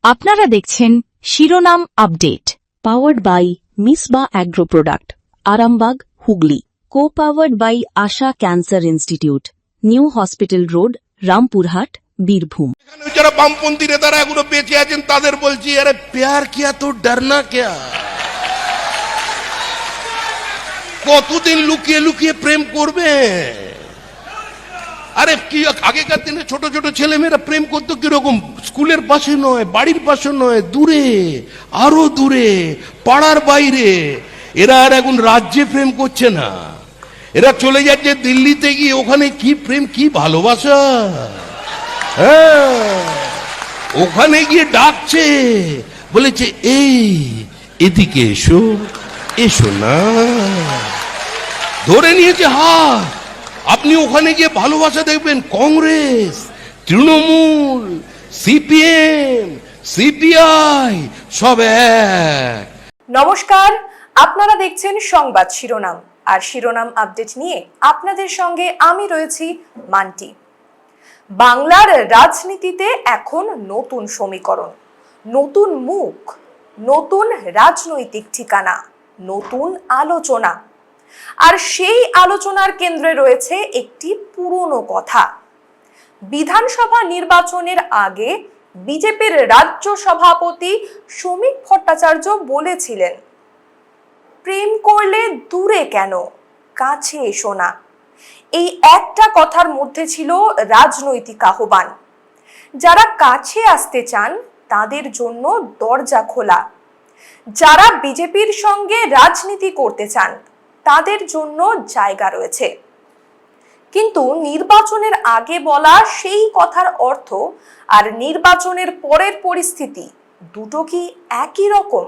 আপনারা দেখছেন শিরোনাম update, powered by Misba agro product, Arambagh, Hooghly. Co-powered by Asha cancer institute, new hospital road, Rampurhat, Birbhum. যারা বামপন্থী নেতারা এগুলো বেঁচে আছেন তাদের বলছি, আরে প্যার কিয়া তো ডরনা কিয়া? কতদিন লুকিয়ে লুকিয়ে প্রেম করবে? আরে কি আগেকার দিনে ছোট ছোট ছেলেমেয়েরা প্রেম করতো কিরকম? স্কুলের পাশে নয়, বাড়ির পাশে নয়, দূরে, আরো দূরে, পাড়ার বাইরে। এরা আর এখন রাজ্যে প্রেম করছে না, এরা চলে যাচ্ছে দিল্লিতে গিয়ে ওখানে কি প্রেম, কি ভালোবাসা। হ্যাঁ, ওখানে গিয়ে ডাকছে, বলেছে এই এদিকে এসো, এসো না, ধরে নিয়েছে হাত। আপনি ওখানে গিয়ে ভালোবাসা দেখবেন, কংগ্রেস, তৃণমূল, সিপিএম, সিপিআই সব এক। নমস্কার, আপনারা দেখছেন সংবাদ শিরোনাম, আর শিরোনাম আপডেট নিয়ে আপনাদের সঙ্গে আমি রয়েছি মান্টি। বাংলার রাজনীতিতে এখন নতুন সমীকরণ, নতুন মুখ, নতুন রাজনৈতিক ঠিকানা, নতুন আলোচনা। আর সেই আলোচনার কেন্দ্রে রয়েছে একটি পুরনো কথা। বিধানসভা নির্বাচনের আগে বিজেপির রাজ্য সভাপতি শ্রমিক ভট্টাচার্য বলেছিলেন, প্রেম করলে দূরে কেন, কাছে এসো না। এই একটা কথার মধ্যে ছিল রাজনৈতিক আহ্বান। যারা কাছে আসতে চান তাদের জন্য দরজা খোলা, যারা বিজেপির সঙ্গে রাজনীতি করতে চান তাদের জন্য জায়গা রয়েছে। কিন্তু নির্বাচনের আগে বলা সেই কথার অর্থ আর নির্বাচনের পরের পরিস্থিতি দুটো কি একই রকম?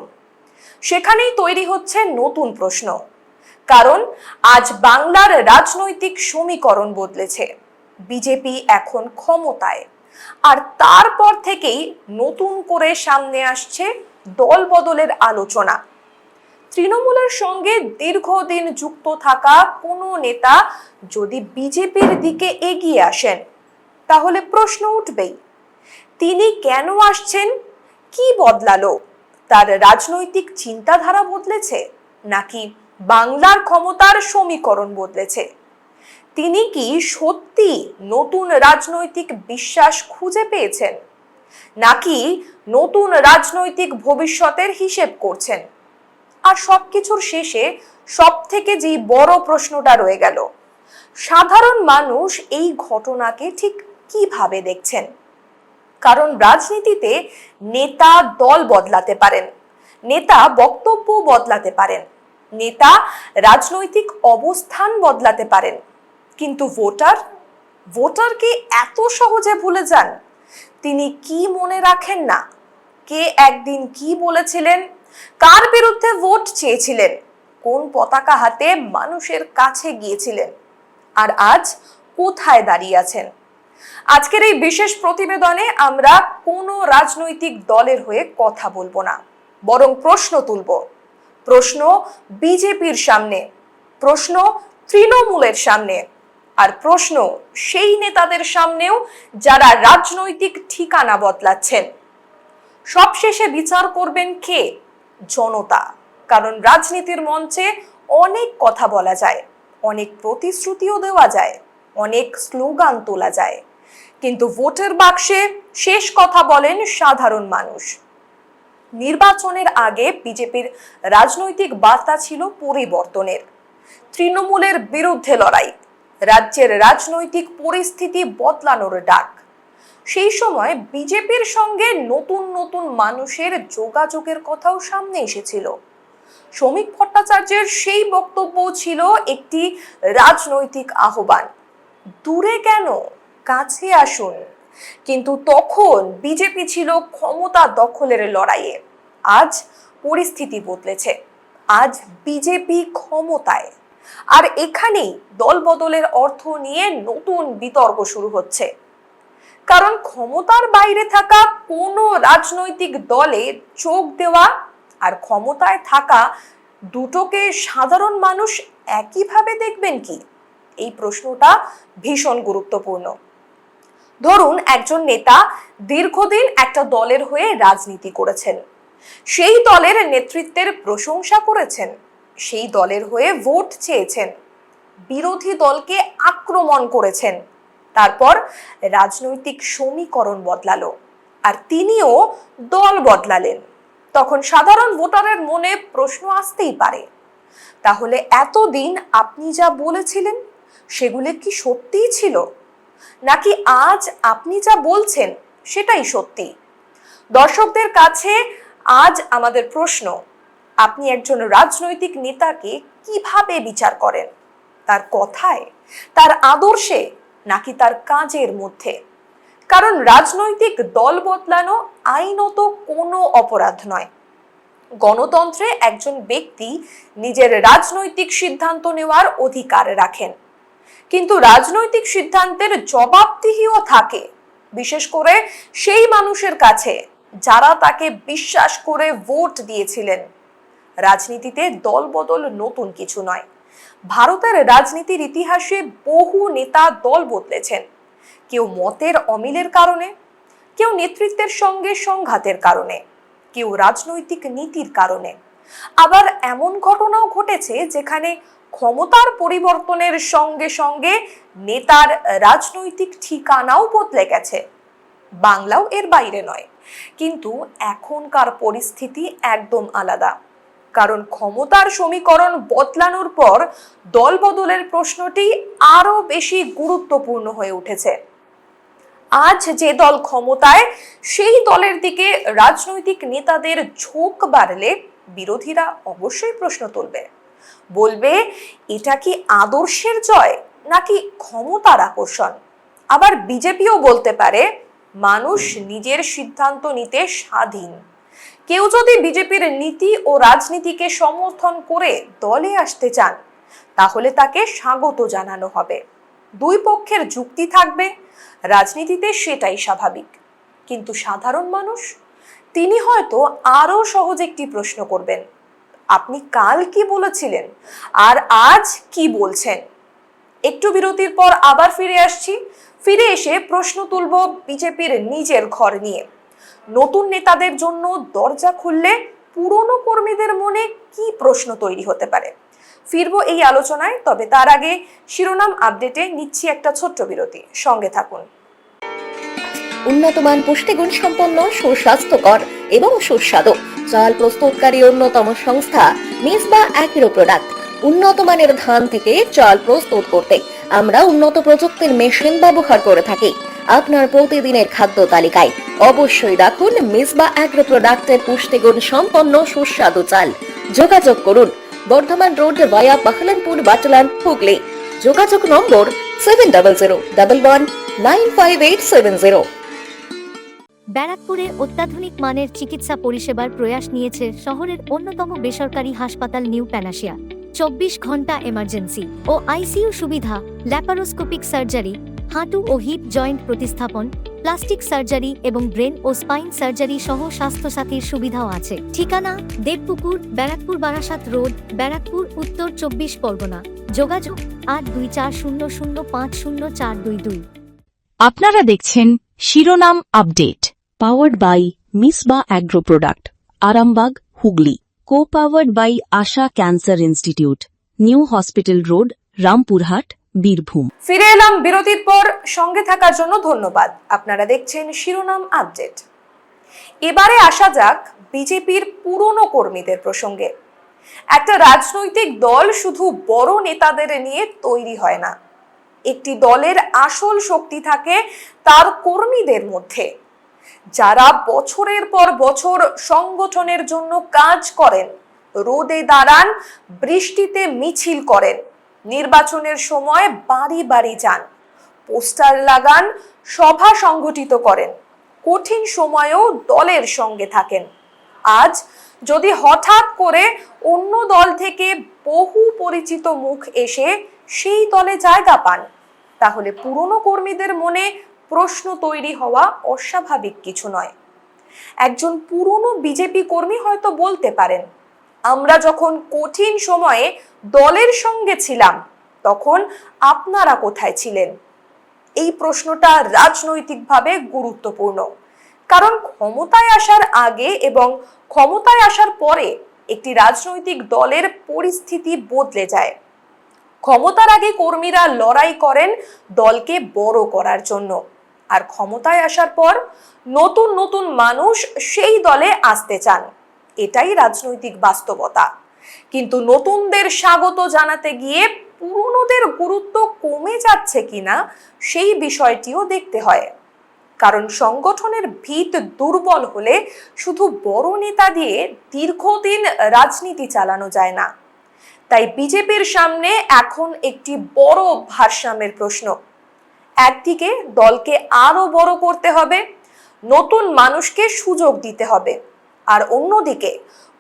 সেখানেই তৈরি হচ্ছে নতুন প্রশ্ন। কারণ আজ বাংলার রাজনৈতিক সমীকরণ বদলেছে, বিজেপি এখন ক্ষমতায়, আর তারপর থেকেই নতুন করে সামনে আসছে দল বদলের আলোচনা। তৃণমূলের সঙ্গে দীর্ঘদিন যুক্ত থাকা কোনো নেতা যদি বিজেপির দিকে এগিয়ে আসেন, তাহলে প্রশ্ন উঠবেই, তিনি কেন আসছেন? কি বদলালো? তার রাজনৈতিক চিন্তাধারা বদলেছে, নাকি বাংলার ক্ষমতার সমীকরণ বদলেছে? তিনি কি সত্যি নতুন রাজনৈতিক বিশ্বাস খুঁজে পেয়েছেন, নাকি নতুন রাজনৈতিক ভবিষ্যতের হিসেব করছেন? আর সবকিছুর শেষে সব থেকে যে বড় প্রশ্নটা রয়ে গেল, সাধারণ মানুষ এই ঘটনাকে ঠিক কিভাবে দেখছেন? কারণ রাজনীতিতে নেতা দল বদলাতে পারেন, নেতা বক্তব্য বদলাতে পারেন, নেতা রাজনৈতিক অবস্থান বদলাতে পারেন, কিন্তু ভোটার কি এত সহজে ভুলে যান? তিনি কি মনে রাখেন না? কে একদিন কি বলেছিলেন, কার বিরুদ্ধে ভোট চেয়েছিলেন, কোন পতাকা হাতে মানুষের কাছে গিয়েছিলেন, আর আজ কোথায় দাঁড়িয়ে আছেন? আজকের এই বিশেষ প্রতিবেদনে আমরা কোনো রাজনৈতিক দলের হয়ে কথা বলবো না, বরং প্রশ্ন তুলব। প্রশ্ন বিজেপির সামনে, প্রশ্ন তৃণমূলের সামনে, আর প্রশ্ন সেই নেতাদের সামনেও যারা রাজনৈতিক ঠিকানা বদলাচ্ছেন। সবশেষে বিচার করবেন কে? জনতা। কারণ রাজনীতির মঞ্চে অনেক কথা বলা যায়, অনেক প্রতিশ্রুতিও দেওয়া যায়, অনেক স্লোগান তোলা যায়, কিন্তু ভোটের বাক্সে শেষ কথা বলেন সাধারণ মানুষ। নির্বাচনের আগে বিজেপির রাজনৈতিক বার্তা ছিল পরিবর্তনের, তৃণমূলের বিরুদ্ধে লড়াই, রাজ্যের রাজনৈতিক পরিস্থিতি বদলানোর ডাক। সেই সময় বিজেপির সঙ্গে নতুন নতুন মানুষের যোগাযোগের কথাও সামনে এসেছিল। শ্রমিক ভট্টাচার্যের সেই বক্তব্য ছিল একটি রাজনৈতিক আহ্বান, দূরে কেন, কাছে আসুন। কিন্তু তখন বিজেপি ছিল ক্ষমতা দখলের লড়াইয়ে। আজ পরিস্থিতি বদলেছে, আজ বিজেপি ক্ষমতায়, আর এখানেই দল বদলের অর্থ নিয়ে নতুন বিতর্ক শুরু হচ্ছে। কারণ ক্ষমতার বাইরে থাকা কোনো রাজনৈতিক দলে যোগ দেওয়া আর ক্ষমতায় থাকা দুটোকে সাধারণ মানুষ একইভাবে দেখবেন কি? এই প্রশ্নটা ভীষণ গুরুত্বপূর্ণ। ধরুন একজন নেতা দীর্ঘদিন একটা দলের হয়ে রাজনীতি করেছেন, সেই দলের নেতৃত্বের প্রশংসা করেছেন, সেই দলের হয়ে ভোট চেয়েছেন, বিরোধী দলকে আক্রমণ করেছেন, তারপর রাজনৈতিক সমীকরণ বদলালো আর তিনিও দল বদলালেন। তখন সাধারণ ভোটারের মনে প্রশ্ন আসতেই পারে, তাহলে এতদিন আপনি যা বলেছিলেন সেগুলো কি সত্যিই ছিল, নাকি আজ আপনি যা বলছেন সেটাই সত্যি? দর্শকদের কাছে আজ আমাদের প্রশ্ন, আপনি একজন রাজনৈতিক নেতাকে কিভাবে বিচার করেন? তার কথায়, তার আদর্শে, নাকি তার কাজের মধ্যে? কারণ রাজনৈতিক দল বদলানো আইনত কোনো অপরাধ নয়। গণতন্ত্রে একজন ব্যক্তি নিজের রাজনৈতিক সিদ্ধান্ত নেওয়ার অধিকার রাখেন, কিন্তু রাজনৈতিক সিদ্ধান্তের জবাবদিহিও থাকে, বিশেষ করে সেই মানুষের কাছে যারা তাকে বিশ্বাস করে ভোট দিয়েছিলেন। রাজনীতিতে দল বদল নতুন কিছু নয়। ভারতের রাজনীতির ইতিহাসে বহু নেতা দল বদলেছেন, কেউ মতের অমিলের কারণে, কেউ নেতৃত্বের সঙ্গে সংঘাতের কারণে, কেউ রাজনৈতিক নীতির কারণে। আবার এমন ঘটনাও ঘটেছে যেখানে ক্ষমতার পরিবর্তনের সঙ্গে সঙ্গে নেতার রাজনৈতিক ঠিকানাও বদলে গেছে। বাংলাও এর বাইরে নয়, কিন্তু এখনকার পরিস্থিতি একদম আলাদা। কারণ ক্ষমতার সমীকরণ বদলানোর পর দল বদলের প্রশ্নটি আরো বেশি গুরুত্বপূর্ণ হয়ে উঠেছে। আজ যে দল ক্ষমতায়, সেই দলের দিকে রাজনৈতিক নেতাদের ঝোঁক বাড়লে বিরোধীরা অবশ্যই প্রশ্ন তুলবে, বলবে এটা কি আদর্শের জয় নাকি ক্ষমতার আকর্ষণ? আবার বিজেপিও বলতে পারে মানুষ নিজের সিদ্ধান্ত নিতে স্বাধীন। কেউ যদি বিজেপির নীতি ও রাজনীতিকে সমর্থন করে দলে আসতে চান, তাহলে তাকে স্বাগত জানানো হবে। দুই পক্ষের যুক্তি থাকবে, রাজনীতিতে সেটাই স্বাভাবিক। কিন্তু সাধারণ মানুষ, তিনি হয়তো আরো সহজ একটি প্রশ্ন করবেন, আপনি কাল কি বলেছিলেন আর আজ কি বলছেন? একটু বিরতির পর আবার ফিরে আসছি। ফিরে এসে প্রশ্ন তুলব বিজেপির নিজের ঘর নিয়ে। নতুন নেতাদের জন্য দরজা খুললে পুরনো কর্মীদের মনে কি প্রশ্ন তৈরি হতে পারে? ফিরবো এই আলোচনায়, তবে তার আগে শিরোনাম আপডেটে নিচ্ছি একটা ছোট্ট বিরতি, সঙ্গে থাকুন। উন্নতমান পুষ্টিগুণ সম্পন্ন, সুস্বাস্থ্যকর এবং সুস্বাদু চাল প্রস্তুতকারী অন্যতম সংস্থা মিসবা অ্যাগ্রো প্রোডাক্ট। উন্নত মানের ধান থেকে চাল প্রস্তুত করতে আমরা উন্নত প্রযুক্তির মেশিন ব্যবহার করে থাকি। আপনার প্রতিদিনের খাদ্য তালিকায় অবশ্যই রাখুন মিসবা অ্যাগ্রো প্রোডাক্টের পুষ্টিগুণ সম্পন্ন সুস্বাদু চাল। যোগাযোগ করুন বর্ধমান রোড ভায়া বাহলানপুর, বাটলান, হুগলি। যোগাযোগ নম্বর 7001119580। ব্যারাকপুরে অত্যাধুনিক মানের চিকিৎসা পরিষেবার প্রয়াস নিয়েছে শহরের অন্যতম বেসরকারি হাসপাতাল নিউ প্যানাশিয়া। 24 ঘন্টা এমার্জেন্সি ও আইসিইউ সুবিধা, ল্যাপারোস্কোপিক সার্জারি, হাঁটু ও হিপ জয়েন্ট প্রতিস্থাপন, প্লাস্টিক সার্জারি এবং ব্রেন ও স্পাইন সার্জারি সহ স্বাস্থ্যসাথীর সুবিধাও আছে। ঠিকানা দেবপুকুর, ব্যারাকপুর, বারাসাত রোড, ব্যারাকপুর, উত্তর 24 পরগনা। যোগাযোগ 8240050422। আপনারা দেখছেন শিরোনাম update, powered by Misba agro product, Arambagh, Hooghly. Co-powered by Asha cancer institute, new hospital road, Rampurhat, Birbhum. ফিরে এলাম বিরতির পর। সঙ্গে থাকার জন্য ধন্যবাদ। আপনারা দেখছেন শিরোনাম আপডেট। এবারে আসা যাক বিজেপির পুরনো কর্মীদের প্রসঙ্গে। একটা রাজনৈতিক দল শুধু বড় নেতাদের নিয়ে তৈরি হয় না। একটি দলের আসল শক্তি থাকে তার কর্মীদের মধ্যে, যারা বছরের পর বছর সংগঠনের জন্য কাজ করেন, রোদে দাঁড়ান, বৃষ্টিতে মিছিল করেন, নির্বাচনের সময় বাড়ি বাড়ি যান, পোস্টার লাগান, সভা সংগঠিত করেন, কঠিন সময়েও দলের সঙ্গে থাকেন। আজ যদি হঠাৎ করে অন্য দল থেকে বহু পরিচিত মুখ এসে সেই দলে জায়গা পান, তাহলে পুরনো কর্মীদের মনে প্রশ্ন তৈরি হওয়া অস্বাভাবিক কিছু নয়। একজন পুরনো বিজেপি কর্মী হয়তো বলতে পারেন, আমরা যখন কঠিন সময়ে দলের সঙ্গে ছিলাম তখন আপনারা কোথায় ছিলেন? এই প্রশ্নটা রাজনৈতিকভাবে গুরুত্বপূর্ণ, কারণ ক্ষমতায় আসার আগে এবং ক্ষমতায় আসার পরে একটি রাজনৈতিক দলের পরিস্থিতি বদলে যায়। ক্ষমতার আগে কর্মীরা লড়াই করেন দলকে বড় করার জন্য, আর ক্ষমতায় আসার পর নতুন নতুন মানুষ সেই দলে আসতে চান। এটাই রাজনৈতিক বাস্তবতা। কিন্তু নতুনদের স্বাগত জানাতে গিয়ে পুরনোদের গুরুত্ব কমে যাচ্ছে কিনা সেই বিষয়টিও দেখতে হয়। কারণ সংগঠনের ভিত দুর্বল হলে শুধু বড় নেতা দিয়ে দীর্ঘদিন রাজনীতি চালানো যায় না। তাই বিজেপির সামনে এখন একটি বড় ভারসাম্যের প্রশ্ন। একদিকে দলকে আরো বড় করতে হবে, নতুন মানুষকে সুযোগ দিতে হবে, আর অন্যদিকে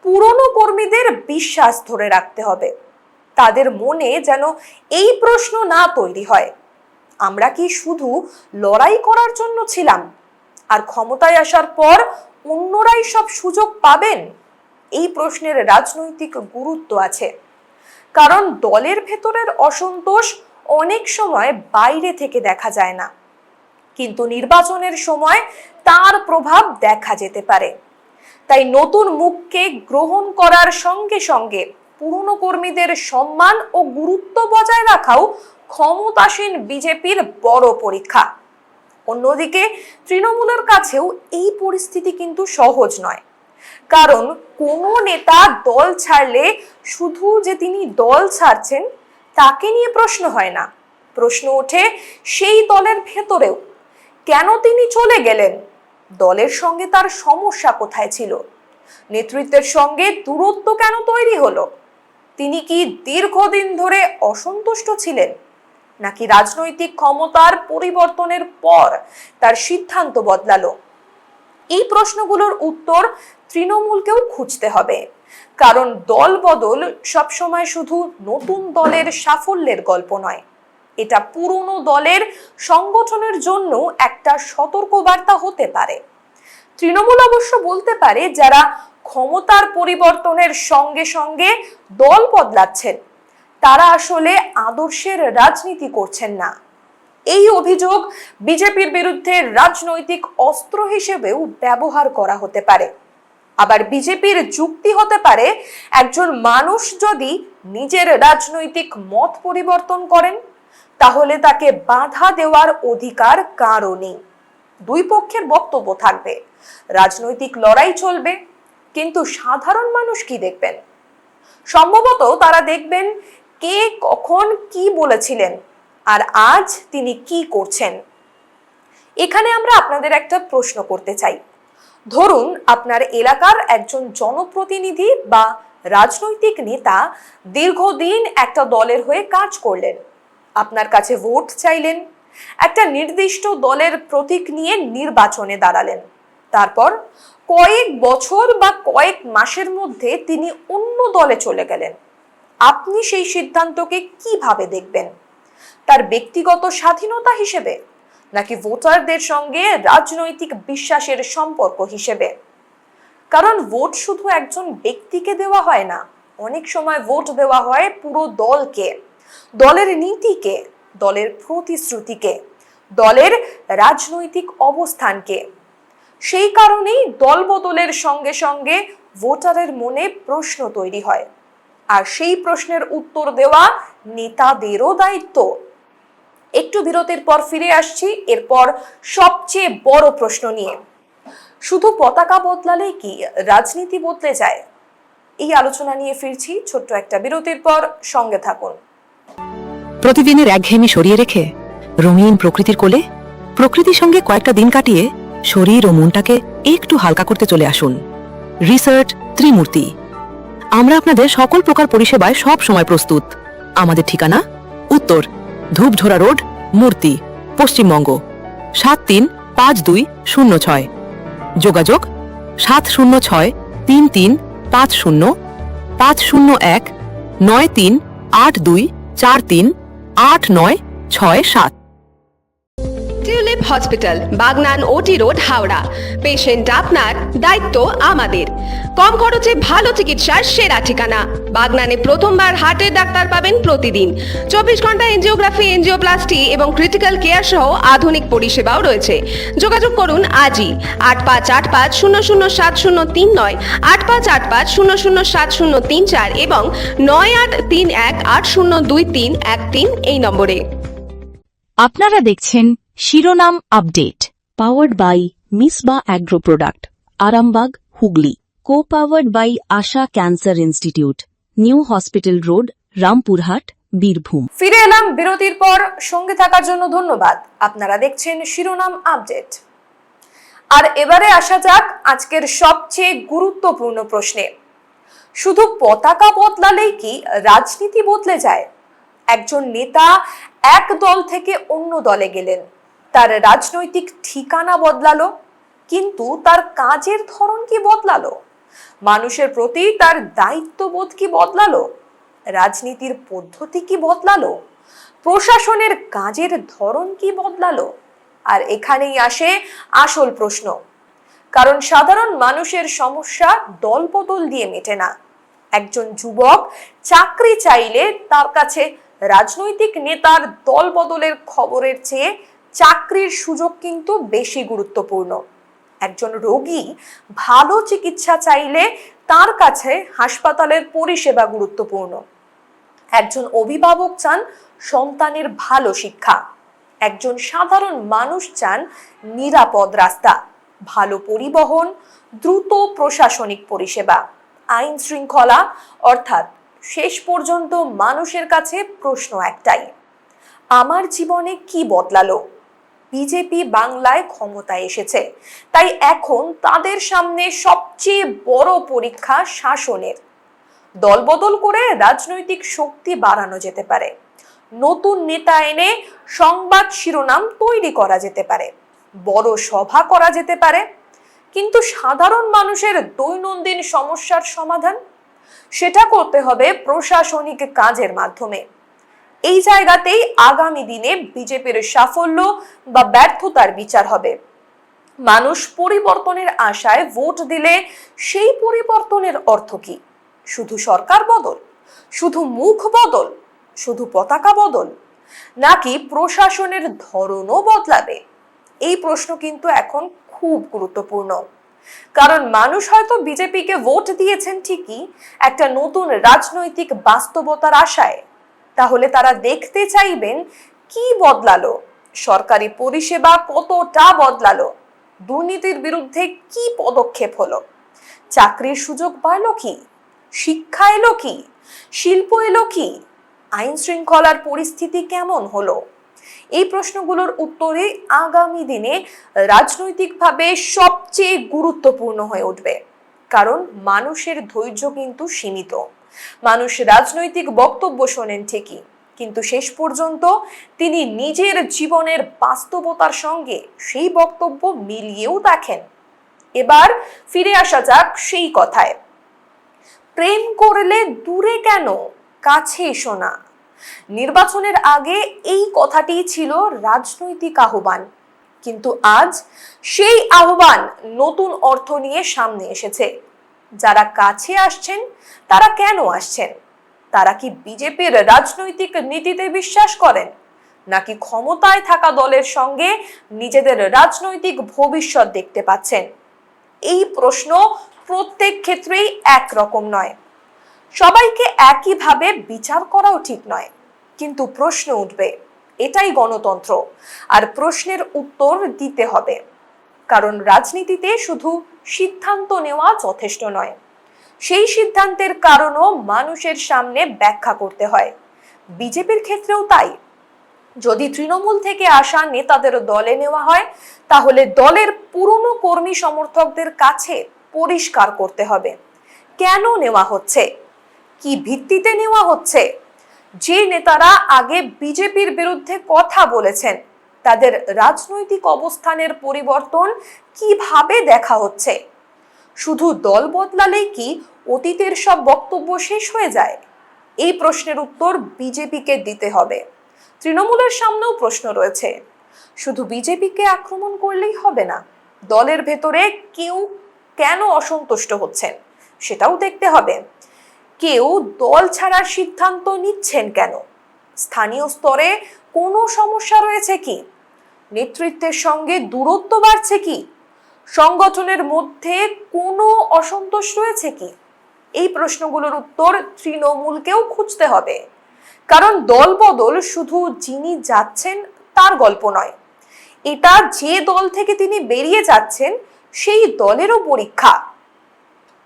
পুরনো কর্মীদের বিশ্বাস ধরে রাখতে হবে। তাদের মনে যেন এই প্রশ্ন না তৈরি হয়, আমরা কি শুধু লড়াই করার জন্য ছিলাম, আর ক্ষমতায় আসার পর অন্যরাই সব সুযোগ পাবেন? এই প্রশ্নের রাজনৈতিক গুরুত্ব আছে, কারণ দলের ভেতরের অসন্তোষ অনেক সময় বাইরে থেকে দেখা যায় না, কিন্তু নির্বাচনের সময় তার প্রভাব দেখা যেতে পারে। তাই নতুন মুখকে গ্রহণ করার সঙ্গে সঙ্গে পুরনো কর্মীদের সম্মান ও গুরুত্ব বজায় রাখাও ক্ষমতাসীন বিজেপির বড় পরীক্ষা। অন্যদিকে তৃণমূলের কাছেও এই পরিস্থিতি কিন্তু সহজ নয়, কারণ কোনো নেতা দল ছাড়লে শুধু যে তিনি দল ছাড়ছেন তাকে নিয়ে প্রশ্ন হয় না, প্রশ্ন ওঠে সেই দলের ভেতরেও, কেন তিনি চলে গেলেন, দলের সঙ্গে তার সমস্যা কোথায় ছিল, নেতৃত্বের সঙ্গে দূরত্ব কেন তৈরি হলো, তিনি কি দীর্ঘদিন ধরে অসন্তুষ্ট ছিলেন, নাকি রাজনৈতিক ক্ষমতার পরিবর্তনের পর তার সিদ্ধান্ত বদলালো? এই প্রশ্নগুলোর উত্তর তৃণমূলকেও খুঁজতে হবে, কারণ দল বদল সবসময় শুধু নতুন দলের সাফল্যের গল্প নয়, এটা পুরনো দলের সংগঠনের জন্য একটা সতর্কবার্তা হতে পারে। তৃণমূল অবশ্য বলতে পারে যারা ক্ষমতার পরিবর্তনের সঙ্গে সঙ্গে দল বদলাচ্ছেন তারা আসলে আদর্শের রাজনীতি করছেন না। এই অভিযোগ বিজেপির বিরুদ্ধে রাজনৈতিক অস্ত্র হিসেবেও ব্যবহার করা হতে পারে। আবার বিজেপির যুক্তি হতে পারে, একজন মানুষ যদি নিজের রাজনৈতিক মত পরিবর্তন করেন তাহলে তাকে বাধা দেওয়ার অধিকার কারও নেই। দুই পক্ষের বক্তব্য থাকবে, রাজনৈতিক লড়াই চলবে, কিন্তু সাধারণ মানুষ কি দেখবেন? সম্ভবত তারা দেখবেন কে কখন কি বলেছিলেন আর আজ তিনি কি করছেন। এখানে আমরা আপনাদের একটা প্রশ্ন করতে চাই। ধরুন আপনার এলাকার একজন জনপ্রতিনিধি বা রাজনৈতিক নেতা দীর্ঘদিন একটা দলের হয়ে কাজ করলেন, আপনার কাছে ভোট চাইলেন, একটা নির্দিষ্ট দলের প্রতীক নিয়ে নির্বাচনে দাঁড়ালেন, তারপর কয়েক বছর বা কয়েক মাসের মধ্যে তিনি অন্য দলে চলে গেলেন। আপনি সেই সিদ্ধান্তকে কিভাবে দেখবেন? তার ব্যক্তিগত স্বাধীনতা হিসেবে, নাকি ভোটারদের সঙ্গে রাজনৈতিক বিশ্বাসের সম্পর্ক হিসেবে? কারণ ভোট শুধু একজন ব্যক্তিকে দেওয়া হয় না, অনেক সময় ভোট দেওয়া হয় পুরো দলকে, দলের নীতিকে, দলের প্রতিশ্রুতিকে, দলের রাজনৈতিক অবস্থানকে। সেই কারণেই দল বদলের সঙ্গে সঙ্গে ভোটারের মনে প্রশ্ন তৈরি হয়, আর সেই প্রশ্নের উত্তর দেওয়া নেতাদেরও দায়িত্ব। একটু বিরতির পর ফিরে আসছি এরপর সবচেয়ে বড় প্রশ্ন নিয়ে, শুধু পতাকা বদলালেই কি রাজনীতি বদলে যায়? এই আলোচনা নিয়ে ফিরছি ছোট্ট একটা বিরতির পর, সঙ্গে থাকুন। প্রতিদিনের একঘেয়েমি সরিয়ে রেখে রঙিন প্রকৃতির কোলে প্রকৃতির সঙ্গে কয়েকটা দিন কাটিয়ে শরীর ও মনটাকে একটু হালকা করতে চলে আসুন রিসার্চ ত্রিমূর্তি। আমরা আপনাদের সকল প্রকার পরিষেবায় সব সময় প্রস্তুত। আমাদের ঠিকানা উত্তর ধূপঝোড়া রোড, মূর্তি, পশ্চিমবঙ্গ 735206। যোগাযোগ 706335050193824389667। টিউলিপ হসপিটাল, বাগনান ওটি রোড, হাওড়া। পেশেন্ট আপনার, দায়িত্ব আমাদের। কম খরচে ভালো চিকিৎসার সেরা ঠিকানা। বাগনানে প্রথমবার হার্টের ডাক্তার পাবেন প্রতিদিন। 24 ঘন্টা এনজিওগ্রাফি, এনজিওপ্লাস্টি এবং ক্রিটিক্যাল কেয়ার সহ আধুনিক পরিষেবাও রয়েছে। যোগাযোগ করুন আজই 8585007039, 8585007034 এবং 9831802313 এই নম্বরে। আপনারা দেখছেন শিরোনাম update, powered by Misba agro product, Arambagh, Hooghly. Co powered by Asha cancer institute, new hospital road, Rampurhat, Birbhum. ফিরে এলাম বিরতির পর। সঙ্গে থাকার জন্য ধন্যবাদ। আপনারা দেখছেন শিরোনাম আপডেট। আর এবারে আসা যাক আজকের সবচেয়ে গুরুত্বপূর্ণ প্রশ্নে। শুধু পতাকা বদলালেই কি রাজনীতি বদলে যায়? একজন নেতা এক দল থেকে অন্য দলে গেলেন, তার রাজনৈতিক ঠিকানা বদলালো, কিন্তু তার কাজের ধরন কি বদলালো? মানুষের প্রতি তার দায়িত্ববোধ কি বদলালো? রাজনীতির পদ্ধতি কি বদলালো? প্রশাসনের কাজের ধরন কি বদলালো? আর এখানেই আসে আসল প্রশ্ন, কারণ সাধারণ মানুষের সমস্যা দলবদল দিয়ে মেটে না। একজন যুবক চাকরি চাইলে তার কাছে রাজনৈতিক নেতার দল বদলের খবরের চেয়ে চাকরির সুযোগ কিন্তু বেশি গুরুত্বপূর্ণ। একজন রোগী ভালো চিকিৎসা চাইলে তার কাছে হাসপাতালের পরিষেবা গুরুত্বপূর্ণ। একজন অভিভাবক চান সন্তানের ভালো শিক্ষা, একজন সাধারণ মানুষ চান নিরাপদ রাস্তা, ভালো পরিবহন, দ্রুত প্রশাসনিক পরিষেবা, আইন শৃঙ্খলা। অর্থাৎ শেষ পর্যন্ত মানুষের কাছে প্রশ্ন একটাই, আমার জীবনে কি বদলালো? বিজেপি বাংলায় ক্ষমতায় এসেছে, তাই এখন তাদের সামনে সবচেয়ে বড় পরীক্ষা শাসনের। দলবদল করে রাজনৈতিক শক্তি বাড়ানো যেতে পারে, নতুন নেতা এনে সংবাদ শিরোনাম তৈরি করা যেতে পারে, বড় সভা করা যেতে পারে, কিন্তু সাধারণ মানুষের দৈনন্দিন সমস্যার সমাধান সেটা করতে হবে প্রশাসনিক কাজের মাধ্যমে। এই জায়গাতেই আগামী দিনে বিজেপির সাফল্য বা ব্যর্থতার বিচার হবে। মানুষ পরিবর্তনের আশায় ভোট দিলে সেই পরিবর্তনের অর্থ কি? শুধু সরকার বদল, শুধু মুখ বদল, শুধু পতাকা বদল, নাকি প্রশাসনের ধরনও বদলাবে? এই প্রশ্ন কিন্তু এখন খুব গুরুত্বপূর্ণ, কারণ মানুষ হয়তো বিজেপিকে ভোট দিয়েছেন ঠিকই একটা নতুন রাজনৈতিক বাস্তবতার আশায়। তাহলে তারা দেখতে চাইবেন কি বদলালো, সরকারি পরিষেবা কতটা বদলালো, দুর্নীতির বিরুদ্ধে কি পদক্ষেপ হলো, চাকরির সুযোগ বাড়লো কি, শিক্ষা এলো কি, শিল্প এলো কি, আইন শৃঙ্খলার পরিস্থিতি কেমন হলো? এই প্রশ্নগুলোর উত্তরে আগামী দিনে রাজনৈতিকভাবে সবচেয়ে গুরুত্বপূর্ণ হয়ে উঠবে, কারণ মানুষের ধৈর্য কিন্তু সীমিত। মানুষ রাজনৈতিক বক্তব্য শোনেন ঠিকই, কিন্তু শেষ পর্যন্ত তিনি নিজের জীবনের বাস্তবতার সঙ্গে সেই বক্তব্য মিলিয়েও দেখেন। এবার ফিরে আসা যাক সেই কথায়, প্রেম করলে দূরে কেন, কাছে এসো না। নির্বাচনের আগে এই কথাটি ছিল রাজনৈতিক আহ্বান, কিন্তু আজ সেই আহ্বান নতুন অর্থ নিয়ে সামনে এসেছে। যারা কাছে আসছেন তারা কেন আসছেন? তারা কি বিজেপির রাজনৈতিক নীতিতে বিশ্বাস করেন, নাকি ক্ষমতায় থাকা দলের সঙ্গে নিজেদের রাজনৈতিক ভবিষ্যৎ দেখতে পাচ্ছেন? এই প্রশ্ন প্রত্যেক ক্ষেত্রেই একরকম নয়, সবাইকে একইভাবে বিচার করাও ঠিক নয়, কিন্তু প্রশ্ন উঠবে। এটাই গণতন্ত্র, আর প্রশ্নের উত্তর দিতে হবে। কারণ রাজনীতিতে শুধু সিদ্ধান্ত নেওয়া যথেষ্ট নয়, সেই সিদ্ধান্তের কারণও মানুষের সামনে ব্যাখ্যা করতে হয়। বিজেপির ক্ষেত্রেও তাই। যদি তৃণমূল থেকে আসা নেতাদের দলে নেওয়া হয়, তাহলে দলের পুরনো কর্মী সমর্থকদের কাছে পরিষ্কার করতে হবে কেন নেওয়া হচ্ছে, কি ভিত্তিতে নেওয়া হচ্ছে। যে নেতারা আগে বিজেপির বিরুদ্ধে কথা বলেছেন, তাদের রাজনৈতিক অবস্থানের পরিবর্তন কিভাবে দেখা হচ্ছে? শুধু দল বদলালেই কি অতীতের সব বক্তব্য শেষ হয়ে যায়? এই প্রশ্নের উত্তর বিজেপিকে দিতে হবে। তৃণমূলের সামনেও প্রশ্ন রয়েছে। শুধু বিজেপিকে আক্রমণ করলেই হবে না, দলের ভেতরে কেউ কেন অসন্তুষ্ট হচ্ছেন সেটাও দেখতে হবে। কেউ দল ছাড়ার সিদ্ধান্ত নিচ্ছেন কেন? স্থানীয় স্তরে কোনো সমস্যা রয়েছে কি? নেতৃত্বের সঙ্গে দূরত্ব বাড়ছে কি? সংগঠনের মধ্যে কোনো অসন্তোষ রয়েছে কি? এই প্রশ্নগুলোর উত্তর তৃণমূলকেও খুঁজতে হবে। কারণ দলবদল শুধু যিনি যাচ্ছেন তার গল্প নয়, এটা যে দল থেকে তিনি বেরিয়ে যাচ্ছেন সেই দলেরও পরীক্ষা।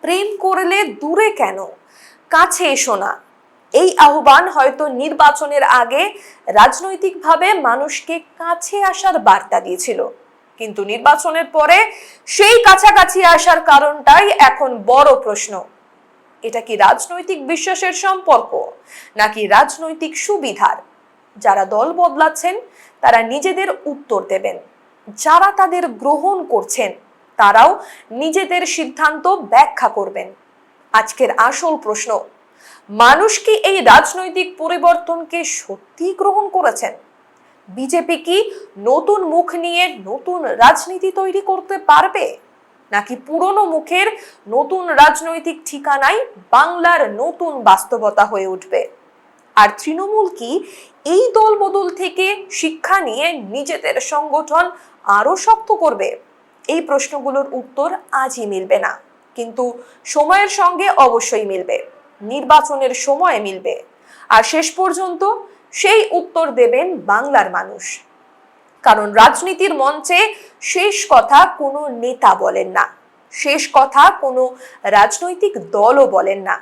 প্রেম করলে দূরে কেন, কাছে এসো না, এই আহ্বান হয়তো নির্বাচনের আগে রাজনৈতিকভাবে মানুষকে কাছে আসার বার্তা দিয়েছিল, কিন্তু নির্বাচনের পরে সেই কাছাকাছি আসার কারণটাই এখন বড় প্রশ্ন। এটা কি রাজনৈতিক বিশ্বাসের সম্পর্ক নাকি রাজনৈতিক সুবিধার? যারা দল বদলাচ্ছেন তারা নিজেদের উত্তর দেবেন, যারা তাদের গ্রহণ করছেন তারাও নিজেদের সিদ্ধান্ত ব্যাখ্যা করবেন। আজকের আসল প্রশ্ন, মানুষ কি এই রাজনৈতিক পরিবর্তনকে সত্যি গ্রহণ করেছেন? বিজেপি কি নতুন মুখ নিয়ে নতুন রাজনীতি তৈরি করতে পারবে, নাকি পুরনো মুখের নতুন রাজনৈতিক ঠিকানায় বাংলার নতুন বাস্তবতা হয়ে উঠবে? আর তৃণমূল কি এই দল বদল থেকে শিক্ষা নিয়ে নিজেদের সংগঠন আরো শক্ত করবে? এই প্রশ্নগুলোর উত্তর আজই মিলবে না, কিন্তু সময়ের সঙ্গে অবশ্যই মিলবে, নির্বাচনের সময়ে মিলবে। আর শেষ পর্যন্ত সেই উত্তর দেবেন বাংলার মানুষ। কারণ রাজনীতির মঞ্চে শেষ কথা কোনো নেতা বলেন না, শেষ কথা কোনো রাজনৈতিক দলও বলেন না,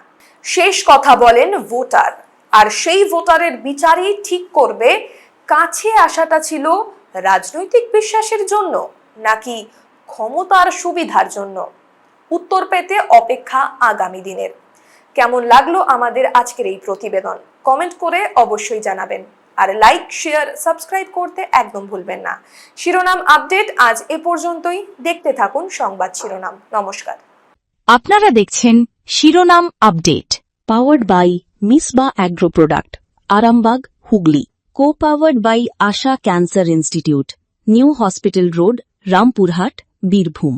শেষ কথা বলেন ভোটার। আর সেই ভোটারের বিচারই ঠিক করবে কাছে আসাটা ছিল রাজনৈতিক বিশ্বাসের জন্য নাকি ক্ষমতার সুবিধার জন্য। উত্তর পেতে অপেক্ষা আগামী দিনের। কেমন লাগলো আমাদের আজকের এই প্রতিবেদন কমেন্ট করে অবশ্যই জানাবেন, আর লাইক, শেয়ার, সাবস্ক্রাইব করতে একদম ভুলবেন না। শিরোনাম আপডেট আজ এ পর্যন্তই। দেখতে থাকুন সংবাদ শিরোনাম। নমস্কার। আপনারা দেখছেন শিরোনাম update, powered by Misba agro product, Arambagh, Hooghly. Co-powered by Asha cancer institute, new hospital road, Rampurhat, Birbhum.